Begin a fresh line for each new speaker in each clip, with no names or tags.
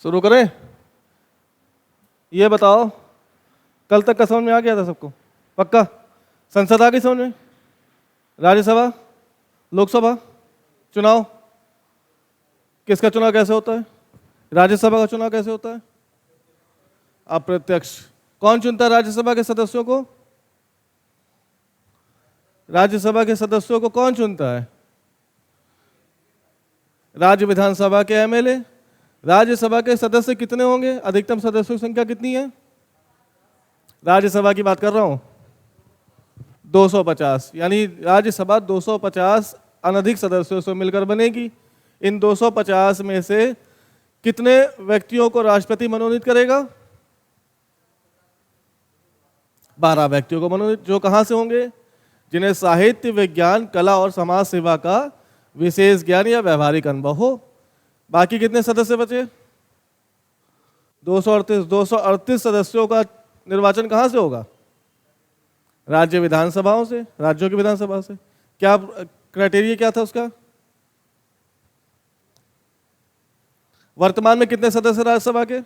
शुरू करें। ये बताओ, कल तक का समझ में आ गया था सबको? पक्का? संसद आ गई समझ में? राज्यसभा, लोकसभा, चुनाव, किसका चुनाव कैसे होता है? राज्यसभा का चुनाव कैसे होता है? अप्रत्यक्ष। कौन चुनता है राज्यसभा के सदस्यों को? राज्यसभा के सदस्यों को कौन चुनता है? राज्य विधानसभा के एमएलए। राज्यसभा के सदस्य कितने होंगे? अधिकतम सदस्यों की संख्या कितनी है? राज्यसभा की बात कर रहा हूं, 250। यानी राज्यसभा 250 अनधिक सदस्यों से मिलकर बनेगी। इन 250 में से कितने व्यक्तियों को राष्ट्रपति मनोनीत करेगा? 12 व्यक्तियों को मनोनीत, जो कहां से होंगे? जिन्हें साहित्य, विज्ञान, कला और समाज सेवा का विशेष ज्ञान या व्यवहारिक अनुभव हो। बाकी कितने सदस्य बचे? 238। 238 सदस्यों का निर्वाचन कहां से होगा? राज्य विधानसभाओं से, राज्यों की विधानसभा से। क्या क्राइटेरिया क्या था उसका? वर्तमान में कितने सदस्य राज्यसभा के?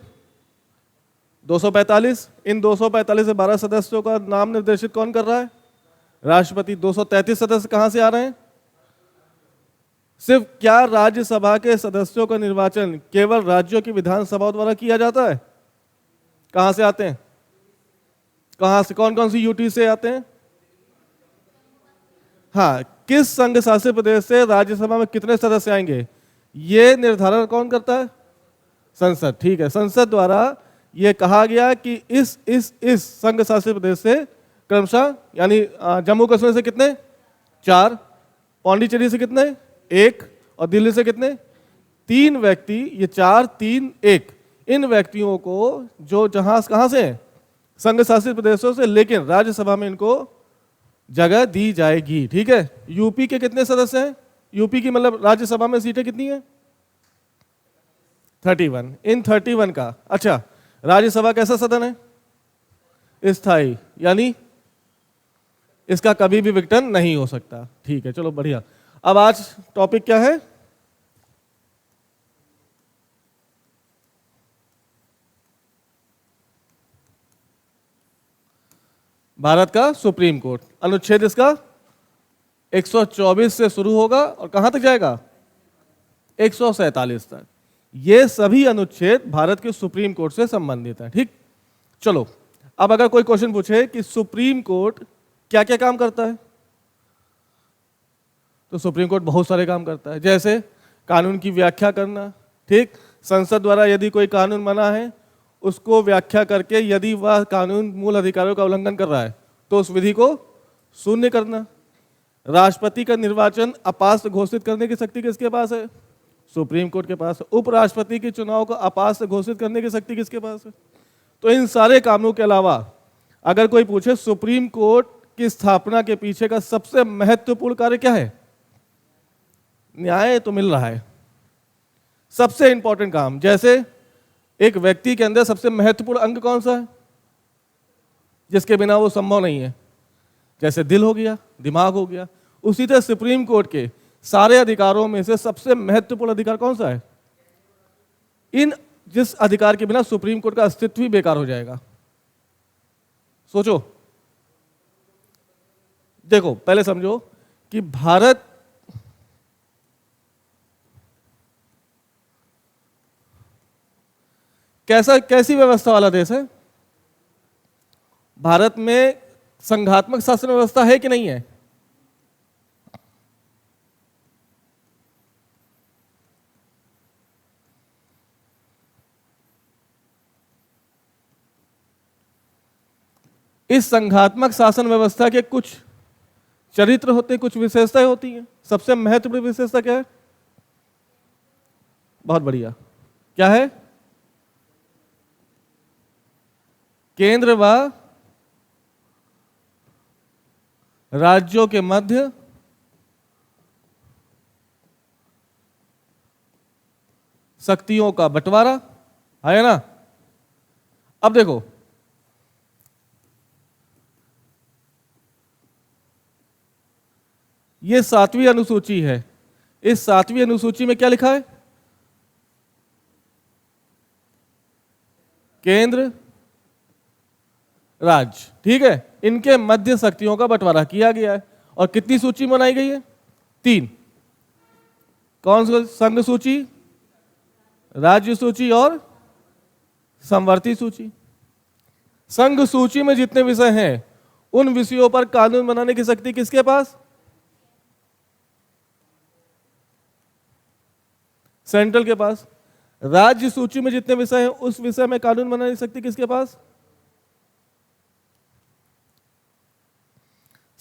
245। इन 245 से 12 सदस्यों का नाम निर्देशित कौन कर रहा है? राष्ट्रपति। 233 सदस्य कहां से आ रहे हैं? सिर्फ क्या राज्यसभा के सदस्यों का निर्वाचन केवल राज्यों की विधानसभाओं द्वारा किया जाता है? कहां से आते हैं? कहां से, कौन कौन सी यूटी से आते हैं? हाँ, किस संघ शासित प्रदेश से राज्यसभा में कितने सदस्य आएंगे, ये निर्धारण कौन करता है? संसद। ठीक है, संसद द्वारा ये कहा गया कि इस संघ शासित प्रदेश से क्रमशः, यानी जम्मू कश्मीर से कितने? 4, पौंडीचेरी से कितने? 1, और दिल्ली से कितने? 3 व्यक्ति। ये 4, 3, 1, इन व्यक्तियों को जो जहां कहां से हैं? संघ शासित प्रदेशों से, लेकिन राज्यसभा में इनको जगह दी जाएगी। ठीक है। यूपी के कितने सदस्य हैं? यूपी की मतलब राज्यसभा में सीटें कितनी हैं? 31। इन 31 का, अच्छा, राज्यसभा कैसा सदन है? स्थायी, यानी इसका कभी भी विघटन नहीं हो सकता। ठीक है, चलो बढ़िया। अब आज टॉपिक क्या है? भारत का सुप्रीम कोर्ट। अनुच्छेद इसका 124 से शुरू होगा और कहां तक जाएगा? 147 तक। ये सभी अनुच्छेद भारत के सुप्रीम कोर्ट से संबंधित है। ठीक, चलो अब अगर कोई क्वेश्चन पूछे कि सुप्रीम कोर्ट क्या क्या काम करता है, तो सुप्रीम कोर्ट बहुत सारे काम करता है। जैसे कानून की व्याख्या करना। ठीक, संसद द्वारा यदि कोई कानून बना है, उसको व्याख्या करके यदि वह कानून मूल अधिकारों का उल्लंघन कर रहा है तो उस विधि को शून्य करना। राष्ट्रपति का निर्वाचन अपात्र घोषित करने की शक्ति किसके पास है? सुप्रीम कोर्ट के पास है। उपराष्ट्रपति के चुनाव को अपात्र घोषित करने की शक्ति किसके पास है? तो इन सारे कामों के अलावा अगर कोई पूछे सुप्रीम कोर्ट की स्थापना के पीछे का सबसे महत्वपूर्ण कार्य क्या है, न्याय तो मिल रहा है। सबसे इंपॉर्टेंट काम, जैसे एक व्यक्ति के अंदर सबसे महत्वपूर्ण अंग कौन सा है जिसके बिना वो संभव नहीं है? जैसे दिल हो गया, दिमाग हो गया। उसी तरह सुप्रीम कोर्ट के सारे अधिकारों में से सबसे महत्वपूर्ण अधिकार कौन सा है? इन जिस अधिकार के बिना सुप्रीम कोर्ट का अस्तित्व ही बेकार हो जाएगा। सोचो, देखो पहले समझो कि भारत कैसी व्यवस्था वाला देश है? भारत में संघात्मक शासन व्यवस्था है कि नहीं है? इस संघात्मक शासन व्यवस्था के कुछ चरित्र होते हैं, कुछ विशेषताएं होती हैं। सबसे महत्वपूर्ण विशेषता क्या है? बहुत बढ़िया, क्या है? केंद्र व राज्यों के मध्य शक्तियों का बंटवारा है ना। अब देखो, ये 7वीं अनुसूची है। इस 7वीं अनुसूची में क्या लिखा है? केंद्र, राज्य, ठीक है, इनके मध्य शक्तियों का बंटवारा किया गया है। और कितनी सूची बनाई गई है? 3। कौन सी? संघ सूची, राज्य सूची और समवर्ती सूची। संघ सूची में जितने विषय हैं उन विषयों पर कानून बनाने की शक्ति किसके पास? सेंट्रल के पास। राज्य सूची में जितने विषय हैं उस विषय में कानून बनाने की शक्ति किसके पास?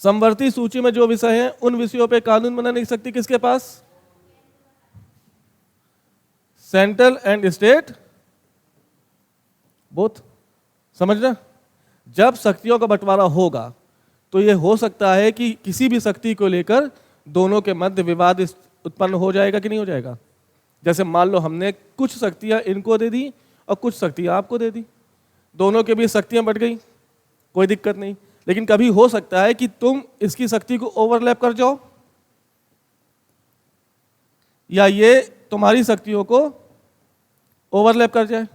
समवर्ती सूची में जो विषय हैं उन विषयों पे कानून बनाने की शक्ति किसके पास? Central and state both. समझना? जब शक्तियों का बंटवारा होगा तो यह हो सकता है कि किसी भी शक्ति को लेकर दोनों के मध्य विवाद उत्पन्न हो जाएगा कि नहीं हो जाएगा। जैसे मान लो हमने कुछ शक्तियां इनको दे दी और कुछ शक्तियां आपको दे दी, दोनों के बीच शक्तियां बढ़ गई, कोई दिक्कत नहीं। लेकिन कभी हो सकता है कि तुम इसकी शक्ति को ओवरलैप कर जाओ या ये तुम्हारी शक्तियों को ओवरलैप कर जाए।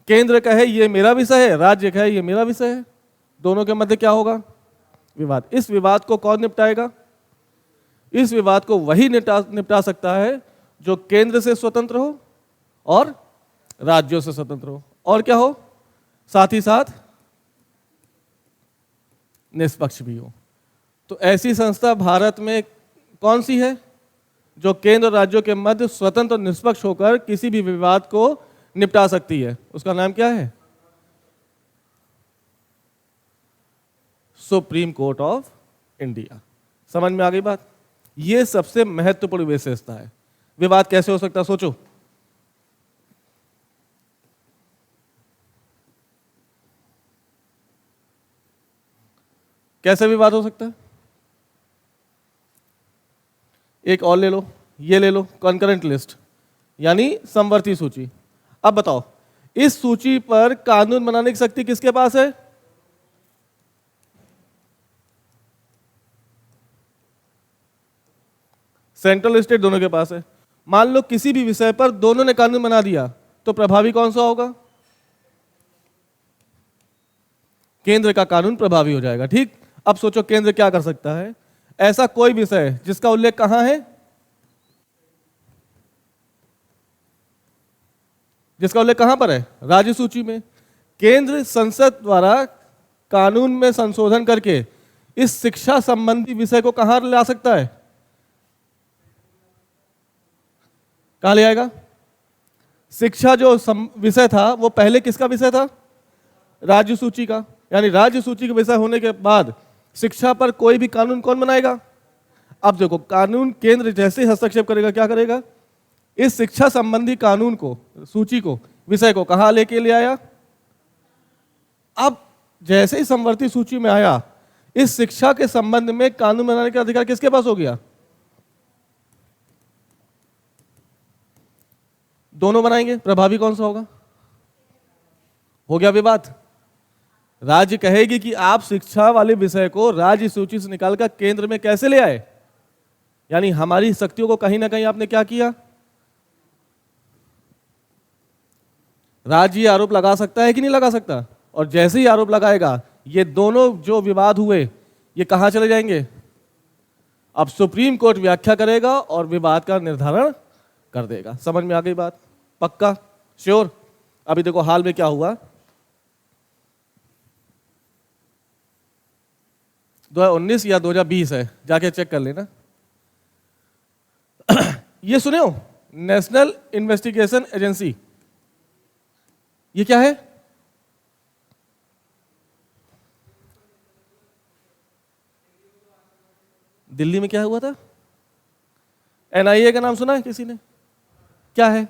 केंद्र कहे ये मेरा विषय है, राज्य कहे ये मेरा विषय है, दोनों के मध्य क्या होगा? विवाद। इस विवाद को कौन निपटाएगा? इस विवाद को वही निपटा सकता है जो केंद्र से स्वतंत्र हो और राज्यों से स्वतंत्र हो, और क्या हो, साथ ही साथ निष्पक्ष भी हो। तो ऐसी संस्था भारत में कौन सी है जो केंद्र और राज्यों के मध्य स्वतंत्र और निष्पक्ष होकर किसी भी विवाद को निपटा सकती है? उसका नाम क्या है? Supreme court of India. समझ में आ गई बात? यह सबसे महत्वपूर्ण विशेषता है। विवाद कैसे हो सकता है? सोचो। कैसे विवाद हो सकता है? एक और ले लो, ये ले लो, कॉन्करेंट लिस्ट यानी समवर्ती सूची। अब बताओ, इस सूची पर कानून बनाने की शक्ति किसके पास है? सेंट्रल स्टेट दोनों के पास है। मान लो किसी भी विषय पर दोनों ने कानून बना दिया तो प्रभावी कौन सा होगा? केंद्र का कानून प्रभावी हो जाएगा। ठीक, अब सोचो केंद्र क्या कर सकता है? ऐसा कोई विषय जिसका उल्लेख कहां है? जिसका उल्लेख कहां पर है? राज्य सूची में। केंद्र संसद द्वारा कानून में संशोधन करके इस शिक्षा संबंधी विषय को कहां ला सकता है? कहां ले आएगा? शिक्षा जो विषय था वो पहले किसका विषय था? राज्य सूची का। यानी राज्य सूची का विषय होने के बाद शिक्षा पर कोई भी कानून कौन बनाएगा? अब देखो, कानून केंद्र जैसे हस्तक्षेप करेगा, क्या करेगा? इस शिक्षा संबंधी कानून को, सूची को, विषय को कहां लेके ले आया? अब जैसे ही समवर्ती सूची में आया, इस शिक्षा के संबंध में कानून बनाने का अधिकार किसके पास हो गया? दोनों बनाएंगे, प्रभावी कौन सा होगा? हो गया विवाद। राज्य कहेगी कि आप शिक्षा वाले विषय को राज्य सूची से निकालकर केंद्र में कैसे ले आए? यानी हमारी शक्तियों को कहीं ना कहीं आपने क्या किया? राज्य आरोप लगा सकता है कि नहीं लगा सकता? और जैसे ही आरोप लगाएगा, ये दोनों जो विवाद हुए ये कहां चले जाएंगे? अब सुप्रीम कोर्ट व्याख्या करेगा और विवाद का निर्धारण कर देगा। समझ में आ गई बात? पक्का? श्योर? अभी देखो हाल में क्या हुआ, 2019 या 2020 है, जाके चेक कर लेना। ये सुने हो, नेशनल इन्वेस्टिगेशन एजेंसी, ये क्या है? दिल्ली में क्या हुआ था? एनआईए का नाम सुना है किसी ने? क्या है?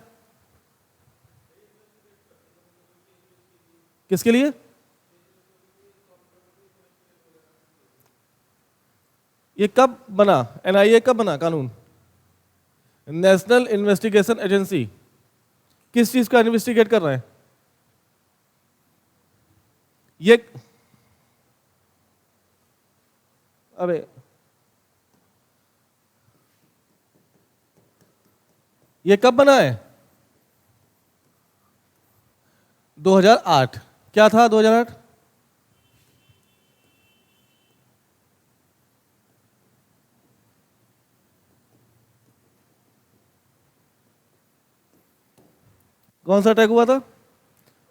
किसके लिए? ये कब बना? एनआईए कब बना कानून? नेशनल इन्वेस्टिगेशन एजेंसी किस चीज का इन्वेस्टिगेट कर रहे हैं? अबे ये कब बना है? 2008 क्या था 2008? कौन सा अटैक हुआ था?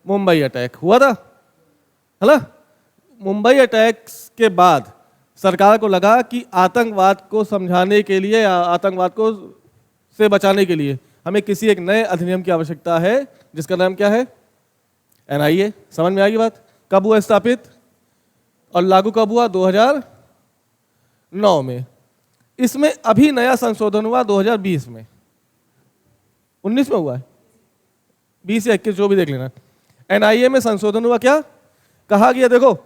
मुंबई अटैक हुआ था, है ना? मुंबई अटैक के बाद सरकार को लगा कि आतंकवाद को समझाने के लिए या आतंकवाद को से बचाने के लिए हमें किसी एक नए अधिनियम की आवश्यकता है, जिसका नाम क्या है? एनआईए। समझ में आएगी बात? कब हुआ स्थापित और लागू कब हुआ? 2009 में। इसमें अभी नया संशोधन हुआ 2020 में, 19 में हुआ है, 20 या 21 जो भी देख लेना। एनआईए में संशोधन हुआ, क्या कहा गया? देखो,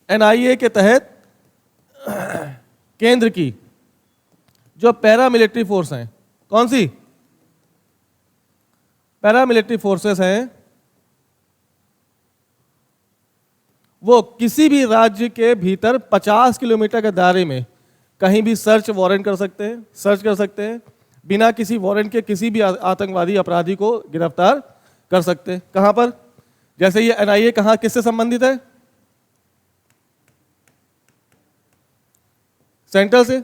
एनआईए के तहत केंद्र की जो पैरामिलिट्री फोर्स हैं, कौन सी पैरामिलिट्री फोर्सेस हैं, वो किसी भी राज्य के भीतर 50 किलोमीटर के दायरे में कहीं भी सर्च वारंट कर सकते हैं, सर्च कर सकते हैं, बिना किसी वारंट के किसी भी आतंकवादी अपराधी को गिरफ्तार कर सकते हैं। कहां पर? जैसे ये एनआईए कहां किससे संबंधित है? सेंट्रल से।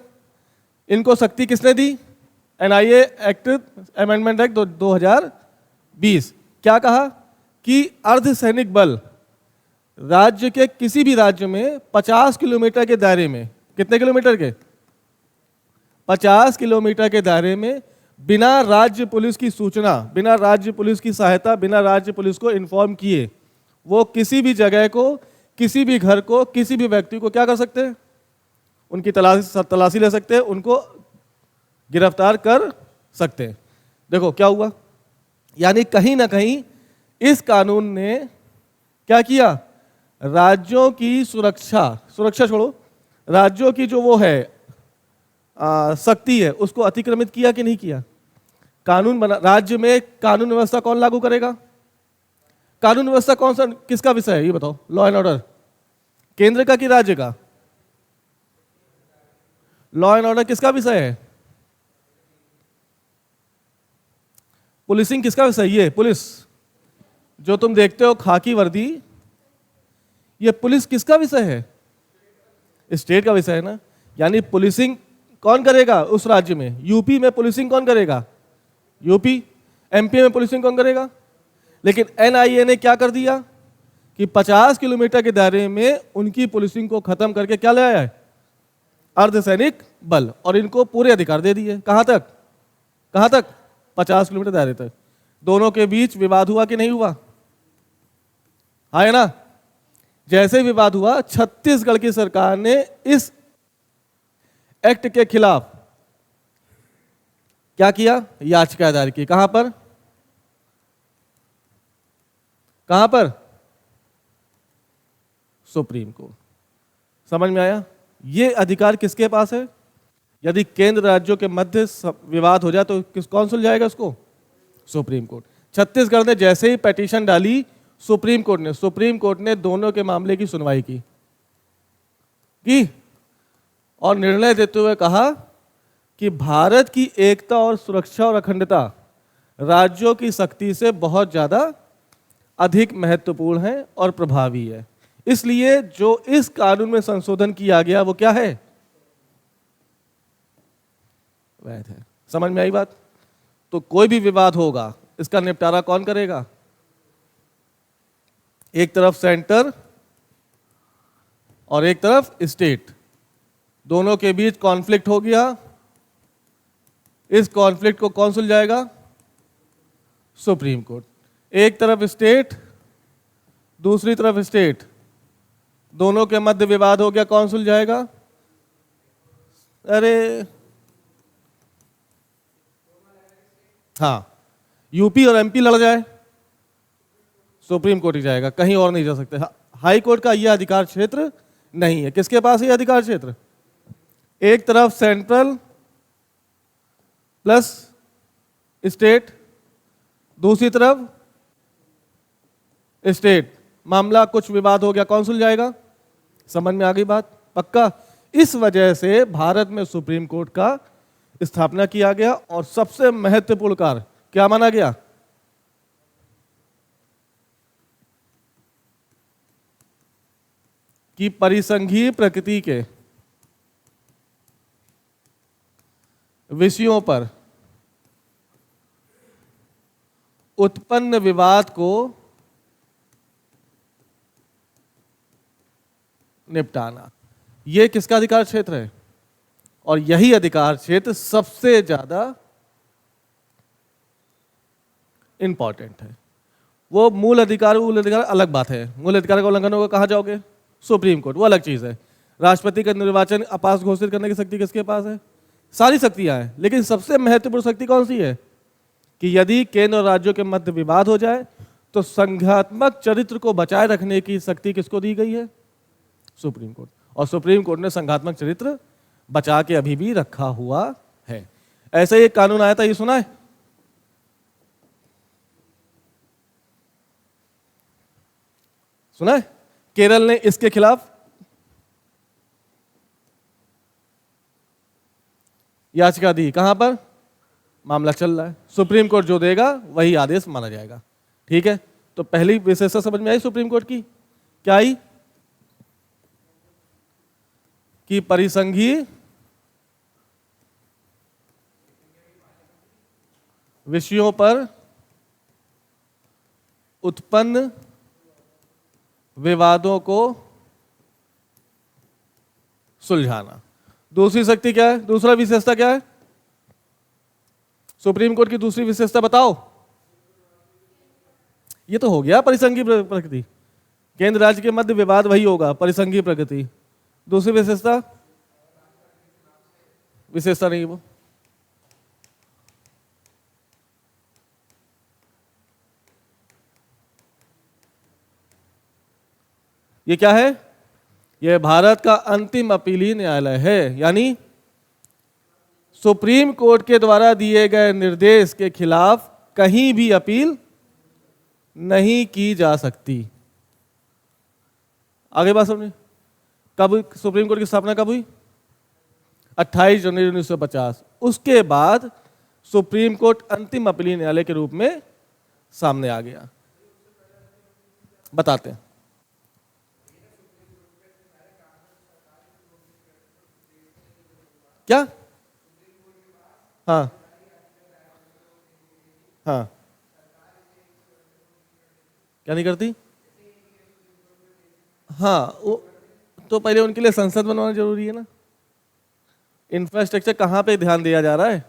इनको शक्ति किसने दी? NIA act, amendment act 2020। क्या कहा कि अर्धसैनिक बल राज्य के किसी भी राज्य में 50 किलोमीटर के दायरे में, कितने किलोमीटर के? 50 किलोमीटर के दायरे में बिना राज्य पुलिस की सूचना, बिना राज्य पुलिस की सहायता, बिना राज्य पुलिस को इन्फॉर्म किए वो किसी भी जगह को, किसी भी घर को, किसी भी व्यक्ति को क्या कर सकते हैं? उनकी तलाशी ले सकते हैं, उनको गिरफ्तार कर सकते हैं। देखो क्या हुआ, यानी कहीं ना कहीं इस कानून ने क्या किया? राज्यों की सुरक्षा छोड़ो, राज्यों की जो वो है शक्ति है, उसको अतिक्रमित किया कि नहीं किया? कानून बना, राज्य में कानून व्यवस्था कौन लागू करेगा? कानून व्यवस्था कौन सा, किसका विषय है ये बताओ? लॉ एंड ऑर्डर केंद्र का कि राज्य का? लॉ एंड ऑर्डर किसका विषय है? पुलिसिंग किसका विषय? ये पुलिस जो तुम देखते हो खाकी वर्दी, ये पुलिस किसका विषय है? स्टेट का विषय है ना। यानी पुलिसिंग कौन करेगा उस राज्य में? यूपी में पुलिसिंग कौन करेगा? यूपी। एमपी में पुलिसिंग कौन करेगा? लेकिन एनआईए ने क्या कर दिया कि 50 किलोमीटर के दायरे में उनकी पुलिसिंग को खत्म करके क्या ले आया है? अर्धसैनिक बल, और इनको पूरे अधिकार दे दिए। कहां तक? कहां तक? 50 किलोमीटर दायरे तक। दोनों के बीच विवाद हुआ कि नहीं हुआ? है ना। जैसे विवाद हुआ, छत्तीसगढ़ की सरकार ने इस एक्ट के खिलाफ क्या किया? याचिका दायर की। कहां पर? कहां पर? Supreme court. समझ में आया? ये अधिकार किसके पास है? यदि केंद्र राज्यों के मध्य विवाद हो जाए तो कौन सुलझाएगा उसको? Supreme court. छत्तीसगढ़ ने जैसे ही पिटीशन डाली सुप्रीम कोर्ट ने दोनों के मामले की सुनवाई की और निर्णय देते हुए कहा कि भारत की एकता और सुरक्षा और अखंडता राज्यों की शक्ति से बहुत ज्यादा अधिक महत्वपूर्ण है और प्रभावी है। इसलिए जो इस कानून में संशोधन किया गया वो क्या है? वैध है। समझ में आई बात? तो कोई भी विवाद होगा, इसका निपटारा कौन करेगा? एक तरफ सेंटर और एक तरफ स्टेट, दोनों के बीच कॉन्फ्लिक्ट हो गया। इस कॉन्फ्लिक्ट को कौन सुलझाएगा? Supreme court. एक तरफ स्टेट, दूसरी तरफ स्टेट, दोनों के मध्य विवाद हो गया, कौन सुलझाएगा? अरे हाँ, यूपी और एमपी लड़ जाए, सुप्रीम कोर्ट ही जाएगा, कहीं और नहीं जा सकते। हाई कोर्ट का यह अधिकार क्षेत्र नहीं है। किसके पास है यह अधिकार क्षेत्र? एक तरफ सेंट्रल प्लस स्टेट, दूसरी तरफ स्टेट। मामला कुछ विवाद हो गया, कौन सुलझाएगा? समझ में आ गई बात? पक्का। इस वजह से भारत में सुप्रीम कोर्ट का स्थापना किया गया और सबसे महत्वपूर्ण कार्य क्या माना गया? कि परिसंघीय प्रकृति के विषयों पर उत्पन्न विवाद को निपटाना, यह किसका अधिकार क्षेत्र है? और यही अधिकार क्षेत्र सबसे ज्यादा इंपॉर्टेंट है। वो मूल अधिकार अलग बात है। मूल अधिकार का उल्लंघन होगा, कहाँ जाओगे? सुप्रीम कोर्ट, वो अलग चीज है। राष्ट्रपति का निर्वाचन अपास घोषित करने की शक्ति किसके पास है? सारी शक्तियां हैं, लेकिन सबसे महत्वपूर्ण शक्ति कौन सी है? कि यदि केंद्र और राज्यों के मध्य विवाद हो जाए तो संघात्मक चरित्र को बचाए रखने की शक्ति किसको दी गई है? Supreme court. और सुप्रीम कोर्ट ने संघात्मक चरित्र बचा के अभी भी रखा हुआ है। ऐसा ही एक कानून आया था, ये सुना है? सुना है? केरल ने इसके खिलाफ याचिका दी। कहां पर? मामला चल रहा है। सुप्रीम कोर्ट जो देगा वही आदेश माना जाएगा। ठीक है, तो पहली विशेषता समझ में आई सुप्रीम कोर्ट की? क्या आई? कि परिसंघीय विषयों पर उत्पन्न विवादों को सुलझाना। दूसरी शक्ति क्या है? दूसरा विशेषता क्या है सुप्रीम कोर्ट की? दूसरी विशेषता बताओ। ये तो हो गया परिसंघीय प्रकृति, केंद्र राज्य के मध्य विवाद वही होगा, परिसंघीय प्रकृति। दूसरी विशेषता? विशेषता नहीं वो। ये क्या है? यह भारत का अंतिम अपीलीय न्यायालय है, यानी सुप्रीम कोर्ट के द्वारा दिए गए निर्देश के खिलाफ कहीं भी अपील नहीं की जा सकती। आगे बात समझे? कब सुप्रीम कोर्ट की स्थापना कब हुई? 28 जनवरी 1950। उसके बाद सुप्रीम कोर्ट अंतिम अपीलीय न्यायालय के रूप में सामने आ गया। बताते हैं। क्या? हाँ हाँ, क्या नहीं करती? हाँ, वो तो पहले उनके लिए संसद बनवाना जरूरी है ना। इंफ्रास्ट्रक्चर कहाँ पे ध्यान दिया जा रहा है?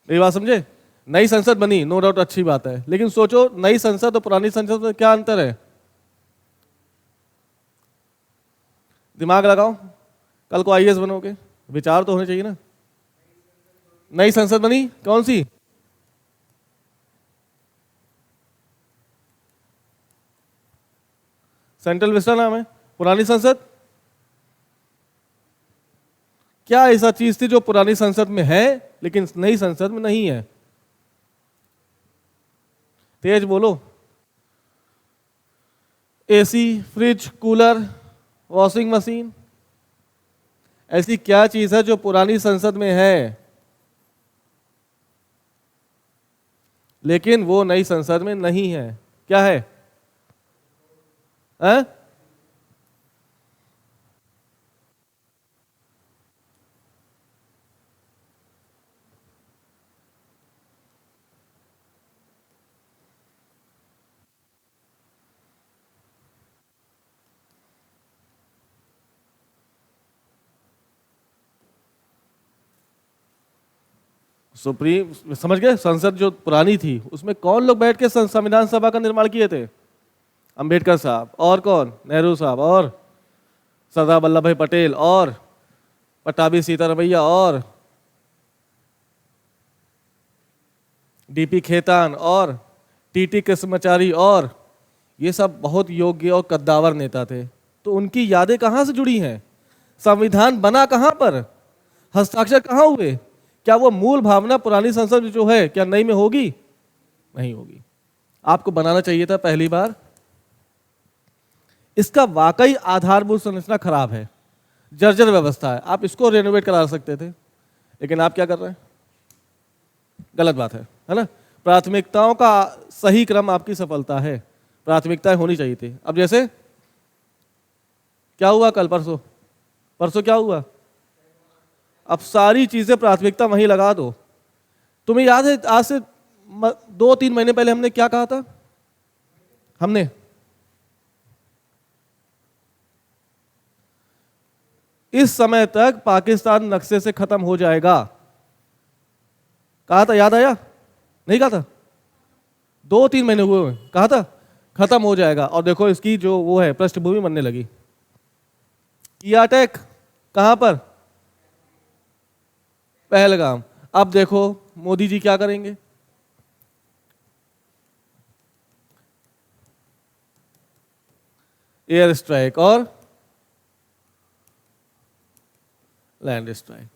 मेरी बात समझे? नई संसद बनी, नो डाउट अच्छी बात है, लेकिन सोचो नई संसद और पुरानी संसद में क्या अंतर है? दिमाग लगाओ, कल को आईएएस बनोगे, विचार तो होने चाहिए ना। नई संसद बनी, कौन सी? सेंट्रल विस्टा नाम है। पुरानी संसद? क्या ऐसा चीज थी जो पुरानी संसद में है लेकिन नई संसद में नहीं है? तेज बोलो। AC, fridge, cooler, washing machine, ऐसी क्या चीज है जो पुरानी संसद में है लेकिन वो नई संसद में नहीं है? क्या है? सुप्रीम, समझ गए? संसद जो पुरानी थी उसमें कौन लोग बैठ के संविधान सभा का निर्माण किए थे? अंबेडकर साहब, और कौन? नेहरू साहब, और सरदार वल्लभ भाई पटेल, और पट्टाभी सीतारमैया, और डीपी खेतान, और टीटी कृष्णमाचारी, और ये सब बहुत योग्य और कद्दावर नेता थे। तो उनकी यादें कहाँ से जुड़ी हैं? संविधान बना कहाँ पर? हस्ताक्षर कहाँ हुए? क्या वो मूल भावना पुरानी संसद में जो है क्या नई में होगी? नहीं होगी। आपको बनाना चाहिए था पहली बार। इसका वाकई आधारभूत संरचना खराब है, जर्जर व्यवस्था है। आप इसको रेनोवेट करा सकते थे, लेकिन आप क्या कर रहे हैं? गलत बात है ना? प्राथमिकताओं का सही क्रम आपकी सफलता है। प्राथमिकताएं होनी चाहिए थी। अब जैसे क्या हुआ कल परसों? परसों क्या हुआ? अब सारी चीजें प्राथमिकता वहीं लगा दो। तुम्हें याद है आज से 2-3 महीने पहले हमने क्या कहा था? हमने इस समय तक पाकिस्तान नक्शे से खत्म हो जाएगा कहा था, याद आया? नहीं कहा था? 2-3 महीने हुए कहा था खत्म हो जाएगा, और देखो इसकी जो वो है पृष्ठभूमि बनने लगी। ये अटैक कहां पर? पहलगाम। अब देखो मोदी जी क्या करेंगे। एयर स्ट्राइक और लैंड स्ट्राइक,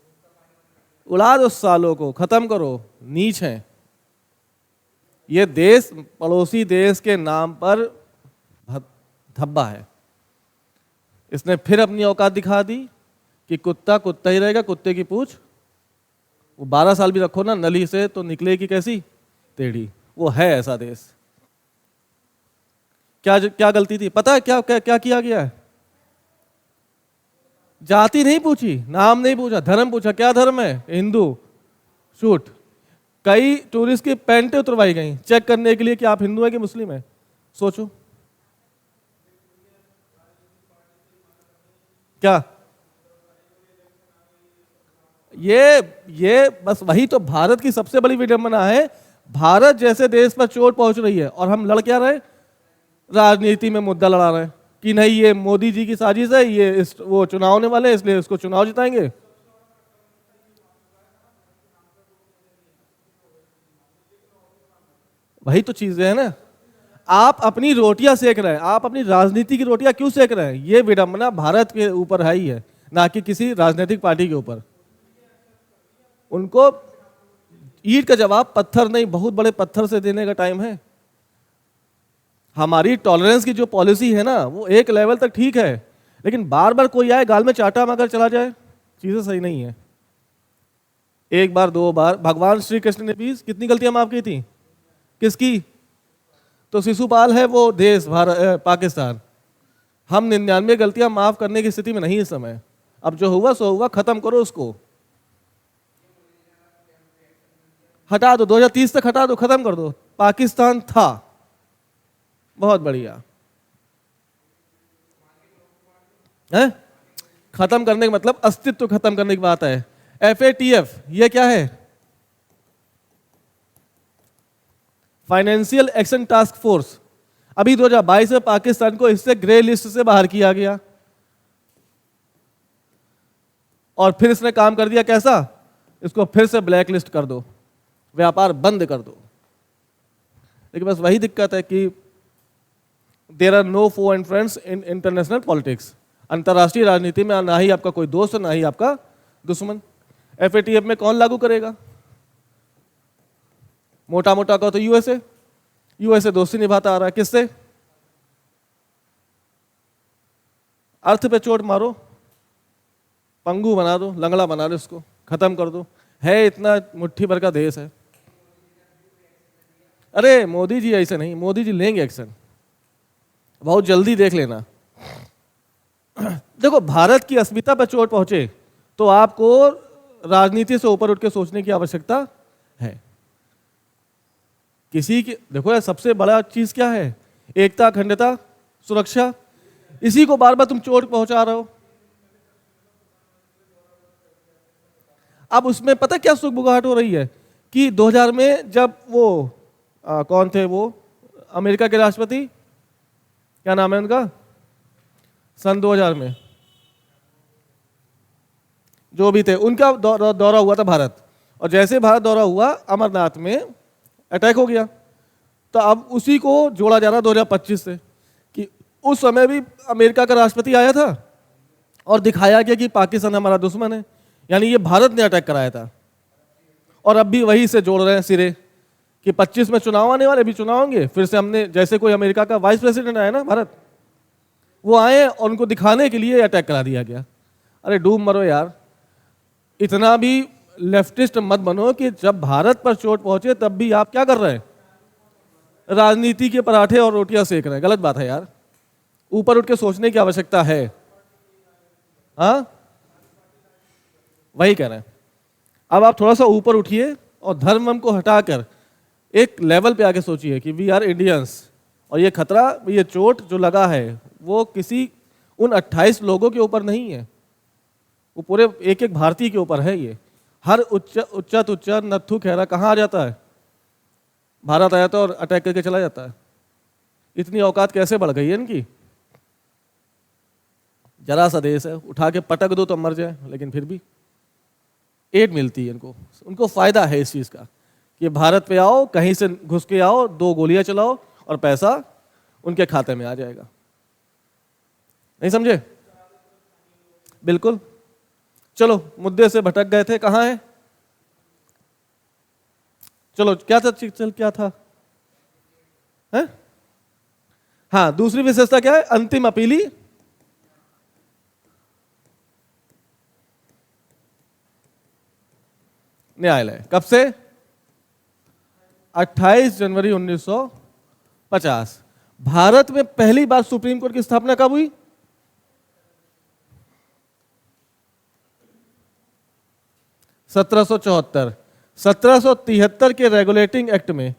उड़ा दो सालों को, खत्म करो, नीच हैं ये देश, पड़ोसी देश के नाम पर धब्बा है। इसने फिर अपनी औकात दिखा दी कि कुत्ता कुत्ता ही रहेगा, कुत्ते की पूंछ वो 12 साल भी रखो ना नली से तो निकलेगी कैसी? टेढ़ी। वो है ऐसा देश। क्या क्या गलती थी पता है? क्या क्या, क्या किया गया है? जाति नहीं पूछी, नाम नहीं पूछा, धर्म पूछा। क्या धर्म है? हिंदू। शूट। कई टूरिस्ट की पैंटें उतरवाई गई चेक करने के लिए कि आप हिंदू है कि मुस्लिम है। सोचो क्या ये बस वही तो भारत की सबसे बड़ी विडंबना है। भारत जैसे देश पर चोट पहुंच रही है और हम लड़ क्या रहे? राजनीति में मुद्दा लड़ा रहे हैं कि नहीं ये मोदी जी की साजिश है, ये वो चुनाव होने वाले हैं इसलिए इसको चुनाव जिताएंगे। वही तो चीजें है ना। आप अपनी रोटियां सेक रहे हैं, आप अपनी राजनीति की रोटियां क्यों सेक रहे हैं? ये विडंबना भारत के ऊपर है ही है, ना कि किसी राजनीतिक पार्टी के ऊपर। उनको ईंट का जवाब पत्थर नहीं, बहुत बड़े पत्थर से देने का टाइम है। हमारी टॉलरेंस की जो पॉलिसी है ना वो एक लेवल तक ठीक है, लेकिन बार बार कोई आए गाल में चाटा मगर चला जाए, चीजें सही नहीं है। एक बार 2 बार भगवान श्री कृष्ण ने भी कितनी गलतियां माफ की थी? किसकी? तो शिशुपाल है वो देश भारत पाकिस्तान। हम 99 गलतियां माफ करने की स्थिति में नहीं इस समय। अब जो हुआ सो हुआ, खत्म करो उसको, हटा दो, 2030 तक हटा दो, खत्म कर दो। पाकिस्तान था, बहुत बढ़िया है। खत्म करने का मतलब अस्तित्व खत्म करने की बात है। FATF ये क्या है? Financial action task force. अभी 2022 में पाकिस्तान को इससे ग्रे लिस्ट से बाहर किया गया और फिर इसने काम कर दिया कैसा? इसको फिर से ब्लैक लिस्ट कर दो, व्यापार बंद कर दो। लेकिन बस वही दिक्कत है कि there are no foe and friends in international politics. अंतर्राष्ट्रीय राजनीति में ना ही आपका कोई दोस्त, ना ही आपका दुश्मन। FATF में कौन लागू करेगा? मोटा मोटा कहो तो यूएसए दोस्ती निभाता आ रहा है किससे? अर्थ पे चोट मारो, पंगु बना दो, लंगड़ा बना दो, इसको खत्म कर दो। है इतना मुट्ठी भर का देश है। अरे मोदी जी ऐसे नहीं, मोदी जी लेंगे एक्शन, बहुत जल्दी देख लेना। देखो भारत की अस्मिता पर चोट पहुंचे तो आपको राजनीति से ऊपर उठ के सोचने की आवश्यकता है। किसी की देखो यार, सबसे बड़ा चीज क्या है? एकता, अखंडता, सुरक्षा। इसी को बार बार तुम चोट पहुंचा रहे हो। अब उसमें पता क्या सुगबुगाहट हो रही है कि 2000 में जब वो कौन थे वो अमेरिका के राष्ट्रपति, क्या नाम है उनका? सन 2000 में जो भी थे उनका दौरा हुआ था भारत, और जैसे भारत दौरा हुआ अमरनाथ में अटैक हो गया। तो अब उसी को जोड़ा जा रहा 2025 से कि उस समय भी अमेरिका का राष्ट्रपति आया था और दिखाया गया कि पाकिस्तान हमारा दुश्मन है, यानी ये भारत ने अटैक कराया था। और अब भी वही से जोड़ रहे हैं सिरे कि 25 में चुनाव आने वाले, अभी चुनाव होंगे फिर से। हमने जैसे कोई अमेरिका का वाइस प्रेसिडेंट आया ना भारत, वो आए और उनको दिखाने के लिए अटैक करा दिया गया। अरे डूब मरो यार, इतना भी लेफ्टिस्ट मत बनो कि जब भारत पर चोट पहुंचे तब भी आप क्या कर रहे हैं? राजनीति के पराठे और रोटियां सेक रहे हैं। गलत बात है यार, ऊपर उठ के सोचने की आवश्यकता है। हाँ, वही कह रहे हैं। अब आप थोड़ा सा ऊपर उठिए और धर्म को हटाकर एक लेवल पे आके सोचिए कि वी आर इंडियंस, और ये खतरा, ये चोट जो लगा है वो किसी उन 28 लोगों के ऊपर नहीं है, वो पूरे एक एक भारतीय के ऊपर है। ये हर उच्चा तुच्चा नत्थु खैरा कहाँ आ जाता है, भारत आ जाता है और अटैक करके चला जाता है। इतनी औकात कैसे बढ़ गई है इनकी। जरा सा देश है, उठा के पटक दो तो मर जाए, लेकिन फिर भी एड मिलती है इनको, उनको फायदा है इस चीज का कि भारत पे आओ, कहीं से घुस के आओ, 2 गोलियां चलाओ और पैसा उनके खाते में आ जाएगा। नहीं समझे? बिल्कुल। चलो मुद्दे से भटक गए थे, कहाँ है? चलो क्या था, चल क्या था है? हाँ, दूसरी विशेषता क्या है? अंतिम अपीली न्यायालय। कब से? 28 जनवरी 1950। भारत में पहली बार सुप्रीम कोर्ट की स्थापना कब हुई? 1774। 1773 के रेगुलेटिंग एक्ट में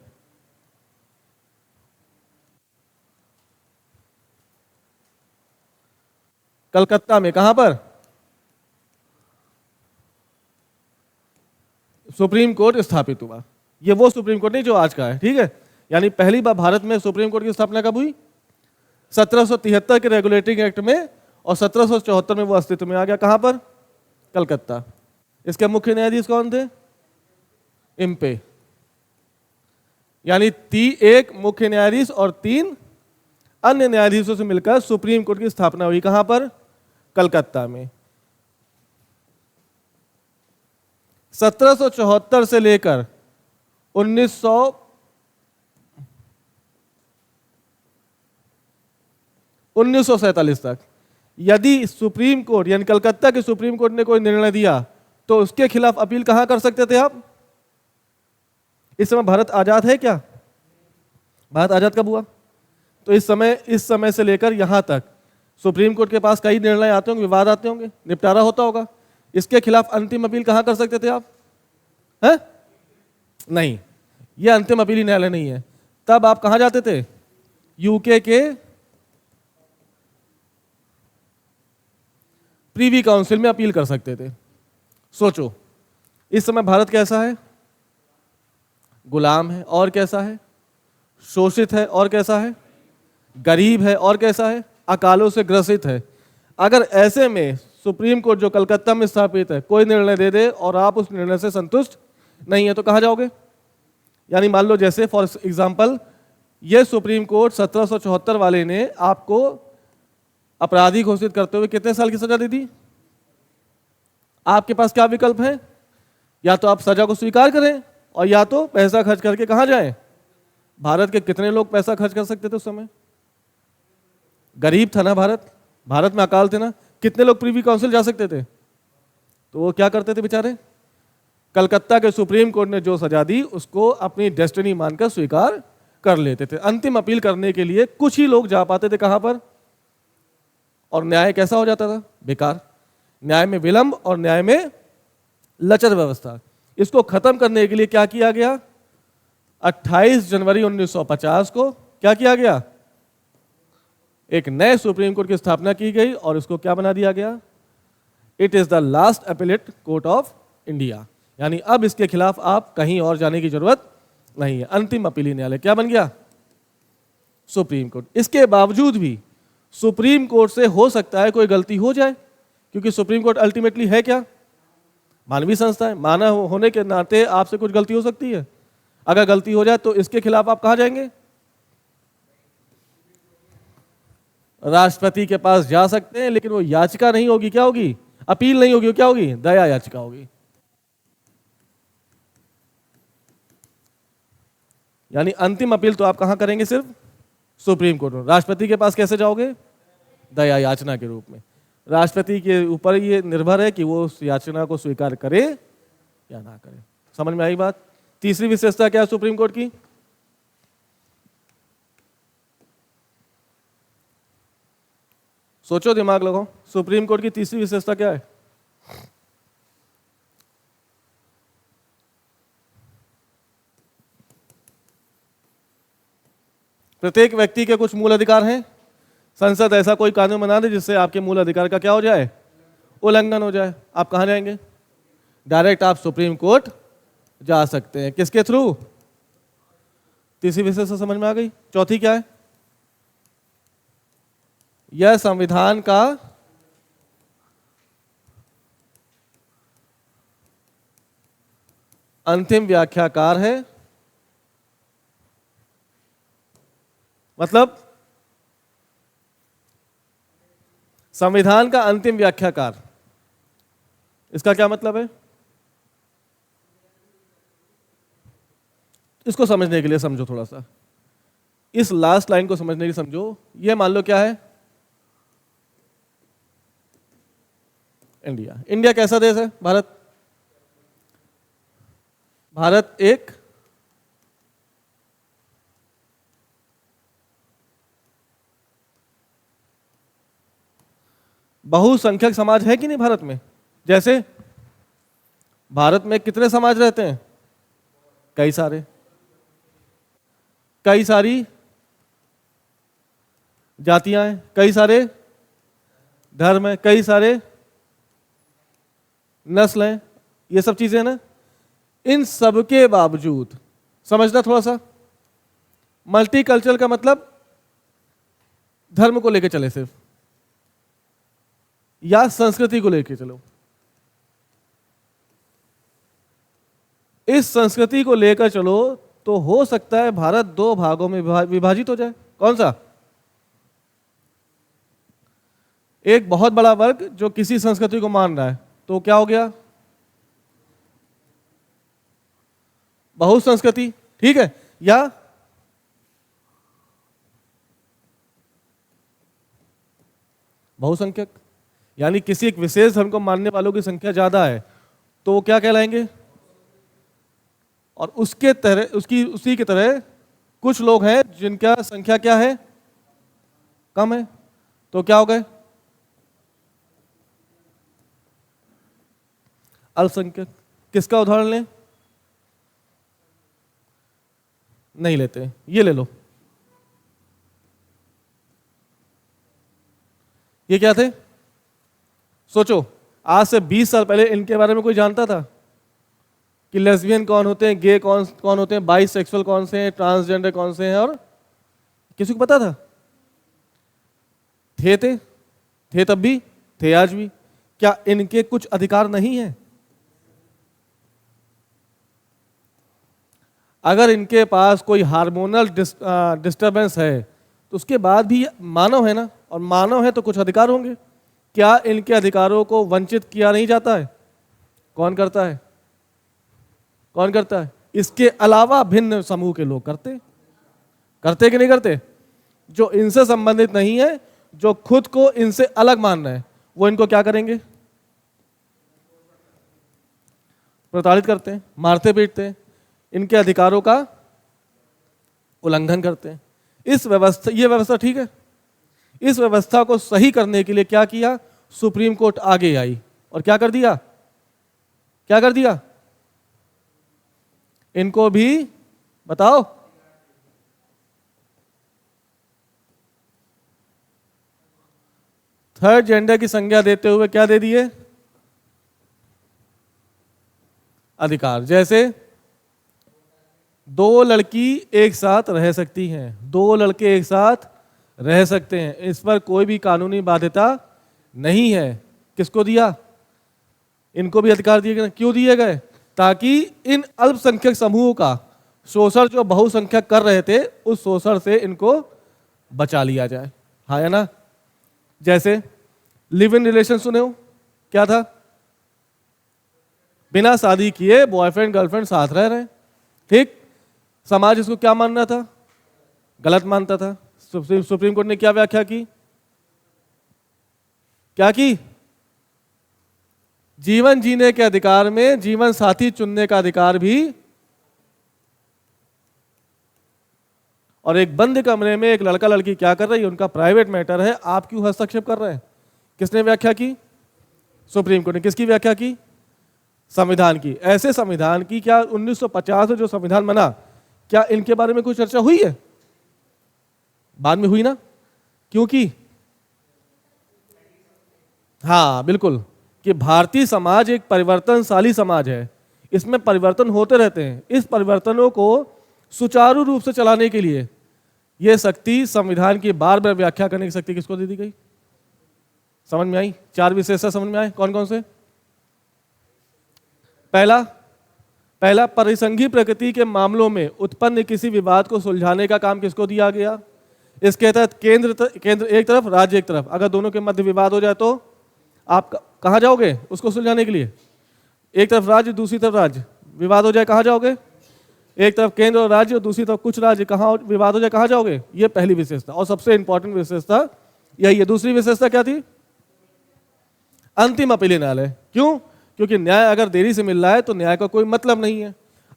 कलकत्ता में, कहां पर? सुप्रीम कोर्ट स्थापित हुआ। ये वो सुप्रीम कोर्ट नहीं जो आज का है, ठीक है। यानी पहली बार भारत में सुप्रीम कोर्ट की स्थापना कब हुई? 1773 के रेगुलेटिंग एक्ट में, और 1774 में वो अस्तित्व में आ गया। कहां पर? कलकत्ता। इसके मुख्य न्यायाधीश कौन थे? इम्पे। यानी एक मुख्य न्यायाधीश और 3 अन्य न्यायाधीशों से मिलकर सुप्रीम कोर्ट की स्थापना हुई। कहां पर? कलकत्ता में। 1774 से लेकर 1947 तक यदि सुप्रीम कोर्ट यानी कलकत्ता के सुप्रीम कोर्ट ने कोई निर्णय दिया तो उसके खिलाफ अपील कहां कर सकते थे आप? इस समय भारत आजाद है क्या? भारत आजाद कब हुआ? तो इस समय से लेकर यहां तक सुप्रीम कोर्ट के पास कई निर्णय आते होंगे, विवाद आते होंगे, निपटारा होता होगा। इसके खिलाफ अंतिम अपील कहां कर सकते थे आप? है? नहीं, यह अंतिम अपीली न्यायालय नहीं है। तब आप कहां जाते थे? यूके के प्रीवी काउंसिल में अपील कर सकते थे। सोचो, इस समय भारत कैसा है? गुलाम है, और कैसा है? शोषित है, और कैसा है? गरीब है, और कैसा है? अकालों से ग्रसित है। अगर ऐसे में सुप्रीम कोर्ट जो कलकत्ता में स्थापित है कोई निर्णय दे दे और आप उस निर्णय से संतुष्ट नहीं है तो कहां जाओगे? यानी मान लो जैसे फॉर एग्जांपल ये सुप्रीम कोर्ट 1774 वाले ने आपको अपराधी घोषित करते हुए कितने साल की सजा दे दी? आपके पास क्या विकल्प है? या तो आप सजा को स्वीकार करें और या तो पैसा खर्च करके कहां जाएं? भारत के कितने लोग पैसा खर्च कर सकते थे उस समय? गरीब था ना भारत, भारत में अकाल थे ना, कितने लोग प्रीवी काउंसिल जा सकते थे? तो वो क्या करते थे बेचारे? कलकत्ता के सुप्रीम कोर्ट ने जो सजा दी उसको अपनी डेस्टिनी मानकर स्वीकार कर लेते थे। अंतिम अपील करने के लिए कुछ ही लोग जा पाते थे। कहां पर? और न्याय कैसा हो जाता था? बेकार। न्याय में विलंब और न्याय में लचर व्यवस्था। इसको खत्म करने के लिए क्या किया गया? 28 जनवरी 1950 को क्या किया गया? एक नए सुप्रीम कोर्ट की स्थापना की गई और इसको क्या बना दिया गया? It is the last appellate court of India. यानी अब इसके खिलाफ आप कहीं और जाने की जरूरत नहीं है। अंतिम अपीली न्यायालय क्या बन गया? Supreme court. इसके बावजूद भी सुप्रीम कोर्ट से हो सकता है कोई गलती हो जाए, क्योंकि सुप्रीम कोर्ट अल्टीमेटली है क्या? मानवीय संस्था है। मानव होने के नाते आपसे कुछ गलती हो सकती है। अगर गलती हो जाए तो इसके खिलाफ आप कहां जाएंगे? राष्ट्रपति के पास जा सकते हैं, लेकिन वो याचिका नहीं होगी। क्या होगी? अपील नहीं होगी। क्या होगी? दया याचिका होगी। यानी अंतिम अपील तो आप कहां करेंगे? सिर्फ सुप्रीम कोर्ट में। राष्ट्रपति के पास कैसे जाओगे? दया याचना के रूप में। राष्ट्रपति के ऊपर ये निर्भर है कि वो उस याचना को स्वीकार करे या ना करे। समझ में आई बात? तीसरी विशेषता क्या है सुप्रीम कोर्ट की? सोचो, दिमाग लगाओ, सुप्रीम कोर्ट की तीसरी विशेषता क्या है? प्रत्येक व्यक्ति के कुछ मूल अधिकार हैं। संसद ऐसा कोई कानून बना दे जिससे आपके मूल अधिकार का क्या हो जाए? उल्लंघन हो जाए। आप कहां जाएंगे? डायरेक्ट आप सुप्रीम कोर्ट जा सकते हैं। किसके थ्रू? तीसरी विशेषता समझ में आ गई। चौथी क्या है? यह संविधान का अंतिम व्याख्याकार है। मतलब संविधान का अंतिम व्याख्याकार, इसका क्या मतलब है? इसको समझने के लिए समझो थोड़ा सा, इस लास्ट लाइन को समझने के लिए समझो। ये मान लो क्या है? इंडिया। इंडिया कैसा देश है? भारत एक बहुसंख्यक समाज है कि नहीं भारत में? जैसे भारत में कितने समाज रहते हैं? कई सारे, कई सारी जातियां हैं, कई सारे धर्म हैं, कई सारे नस्ल हैं, ये सब चीजें हैं ना। इन सब के बावजूद समझना थोड़ा सा, मल्टीकल्चरल का मतलब धर्म को लेकर चले सिर्फ, या संस्कृति को लेकर चलो। इस संस्कृति को लेकर चलो तो हो सकता है भारत दो भागों में विभाजित हो जाए। कौन सा? एक बहुत बड़ा वर्ग जो किसी संस्कृति को मान रहा है, तो क्या हो गया? बहुसंस्कृति, ठीक है। या बहुसंख्यक, यानी किसी एक विशेष धर्म को मानने वालों की संख्या ज्यादा है तो वो क्या कहलाएंगे? और उसके तरह उसी की तरह कुछ लोग हैं जिनका संख्या क्या है? कम है, तो क्या हो गए? अल्पसंख्यक। किसका उदाहरण लें? नहीं लेते, ये ले लो। ये क्या थे? सोचो, आज से 20 साल पहले इनके बारे में कोई जानता था कि लेस्बियन कौन होते हैं, गे कौन होते हैं, बाइसेक्सुअल कौन से हैं, ट्रांसजेंडर कौन से हैं? और किसी को पता था? थे तब भी, थे आज भी। क्या इनके कुछ अधिकार नहीं है? अगर इनके पास कोई हार्मोनल डिस्टरबेंस है तो उसके बाद भी मानव है ना, और मानव है तो कुछ अधिकार होंगे। क्या इनके अधिकारों को वंचित किया नहीं जाता है? कौन करता है? कौन करता है? इसके अलावा भिन्न समूह के लोग करते कि नहीं करते? जो इनसे संबंधित नहीं है, जो खुद को इनसे अलग मान रहे हैं, वो इनको क्या करेंगे? प्रताड़ित करते हैं, मारते पीटते हैं, इनके अधिकारों का उल्लंघन करते हैं। ये व्यवस्था ठीक है? इस व्यवस्था को सही करने के लिए क्या किया? सुप्रीम कोर्ट आगे आई और क्या कर दिया? इनको भी बताओ। थर्ड जेंडर की संज्ञा देते हुए क्या दे दिए? अधिकार। जैसे 2 लड़की एक साथ रह सकती हैं, 2 लड़के एक साथ रह सकते हैं, इस पर कोई भी कानूनी बाध्यता नहीं है। किसको दिया? इनको भी अधिकार दिए गए। क्यों दिए गए? ताकि इन अल्पसंख्यक समूहों का शोषण जो बहुसंख्यक कर रहे थे, उस शोषण से इनको बचा लिया जाए। हाँ है ना? जैसे लिव इन रिलेशन सुने हो, क्या था? बिना शादी किए बॉयफ्रेंड गर्लफ्रेंड साथ रह रहे हैं, ठीक। समाज इसको क्या मानना था? गलत मानता था। सुप्रीम कोर्ट ने क्या व्याख्या की? क्या की? जीवन जीने के अधिकार में जीवन साथी चुनने का अधिकार भी, और एक बंद कमरे में एक लड़का लड़की क्या कर रही है, उनका प्राइवेट मैटर है, आप क्यों हस्तक्षेप कर रहे हैं? किसने व्याख्या की? सुप्रीम कोर्ट ने। किसकी व्याख्या की? संविधान की। ऐसे संविधान की क्या 1950 में जो संविधान बना, क्या इनके बारे में कोई चर्चा हुई है? बाद में हुई ना, क्योंकि हाँ बिल्कुल, कि भारतीय समाज एक परिवर्तनशाली समाज है, इसमें परिवर्तन होते रहते हैं। इस परिवर्तनों को सुचारू रूप से चलाने के लिए यह शक्ति, संविधान की बार बार व्याख्या करने की शक्ति किसको दे दी गई? समझ में आई? 4 विशेषता समझ में आए? कौन कौन से? पहला, परिसंघी प्रकृति के मामलों में उत्पन्न किसी विवाद को सुलझाने का काम किसको दिया गया? इसके तहत केंद्र एक तरफ, राज्य एक तरफ। अगर दोनों के मध्य विवाद हो जाए तो आप कहाँ जाओगे उसको सुलझाने के लिए? एक तरफ राज्य, दूसरी तरफ राज्य, विवाद हो जाए कहाँ जाओगे? एक तरफ केंद्र और राज्य और दूसरी तरफ कुछ राज्य, कहाँ विवाद हो जाए कहाँ जाओगे? ये पहली विशेषता और सबसे इंपॉर्टेंट विशेषता यही है। दूसरी विशेषता क्या थी? अंतिम अपीलीय न्यायालय। क्यों? क्योंकि न्याय अगर देरी से मिल रहा है तो न्याय का कोई मतलब नहीं है।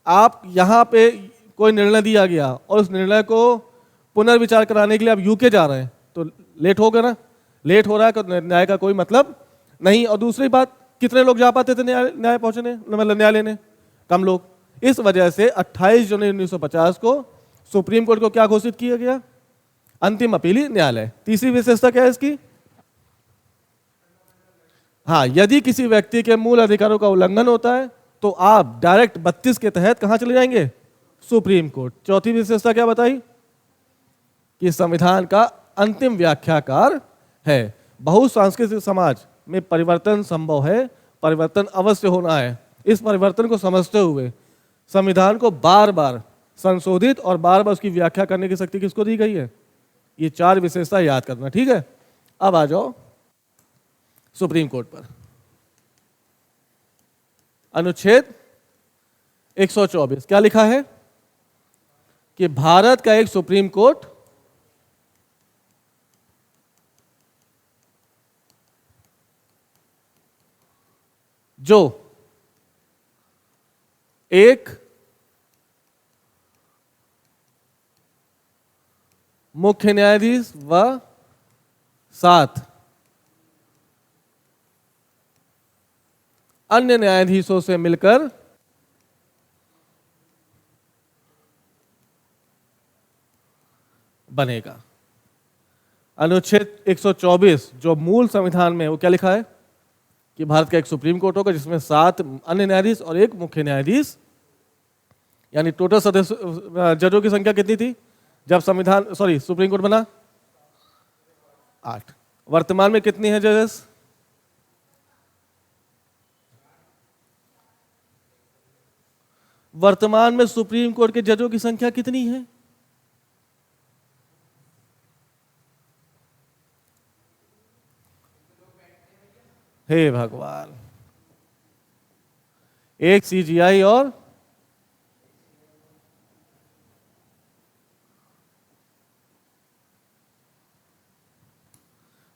आप यहाँ पे कोई निर्णय दिया गया और उस निर्णय को पुनर्विचार कराने के लिए आप यूके जा रहे हैं तो लेट होगा ना, लेट हो रहा है तो न्याय का कोई मतलब नहीं। और दूसरी बात, कितने लोग जा पाते थे न्याय पहुंचने, मतलब न्याय लेने? कम लोग। इस वजह से 28 जनवरी 1950 को सुप्रीम कोर्ट को क्या घोषित किया गया? अंतिम अपीलीय न्यायालय। तीसरी विशेषता क्या है इसकी? हाँ, यदि किसी व्यक्ति के मूल अधिकारों का उल्लंघन होता है तो आप डायरेक्ट 32 के तहत कहां चले जाएंगे? Supreme court. चौथी विशेषता क्या बताई? कि संविधान का अंतिम व्याख्याकार है। बहुसांस्कृतिक समाज में परिवर्तन संभव है, परिवर्तन अवश्य होना है। इस परिवर्तन को समझते हुए संविधान को बार बार संशोधित और बार बार उसकी व्याख्या करने की शक्ति किसको दी गई है? ये 4 विशेषता याद करना, ठीक है? अब आ जाओ सुप्रीम कोर्ट पर। अनुच्छेद 124 क्या लिखा है? कि भारत का एक सुप्रीम कोर्ट जो एक मुख्य न्यायाधीश व 7 अन्य न्यायाधीशों से मिलकर बनेगा। अनुच्छेद 124 जो मूल संविधान में, वो क्या लिखा है? कि भारत का एक सुप्रीम कोर्ट होगा जिसमें 7 अन्य न्यायाधीश और एक मुख्य न्यायाधीश, यानी टोटल सदस्य जजों की संख्या कितनी थी जब सुप्रीम कोर्ट बना? 8। वर्तमान में कितनी है जजेस? वर्तमान में सुप्रीम कोर्ट के जजों की संख्या कितनी है? हे भगवान, एक सीजीआई और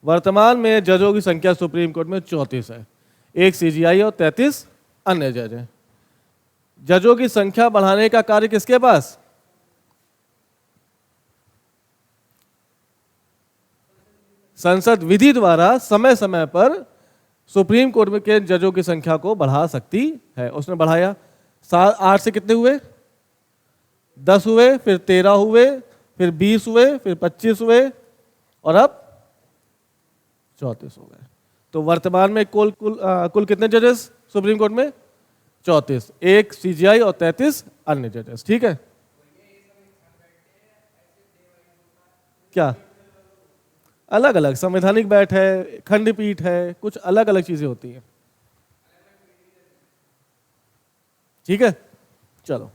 वर्तमान में जजों की संख्या सुप्रीम कोर्ट में 34 है। एक सीजीआई और 33 अन्य जज हैं। जजों की संख्या बढ़ाने का कार्य किसके पास? संसद विधि द्वारा समय समय पर सुप्रीम कोर्ट में के जजों की संख्या को बढ़ा सकती है। उसने बढ़ाया। 8 से कितने हुए? 10 हुए, फिर 13 हुए, फिर 20 हुए, फिर 25 हुए और अब 34 हो गए। तो वर्तमान में कुल कितने जजेस सुप्रीम कोर्ट में? 34। एक सीजीआई और 33 अन्य जजेस। ठीक है? क्या अलग अलग संवैधानिक बैठ है, खंडपीठ है, कुछ अलग अलग चीजें होती हैं। ठीक है, चलो।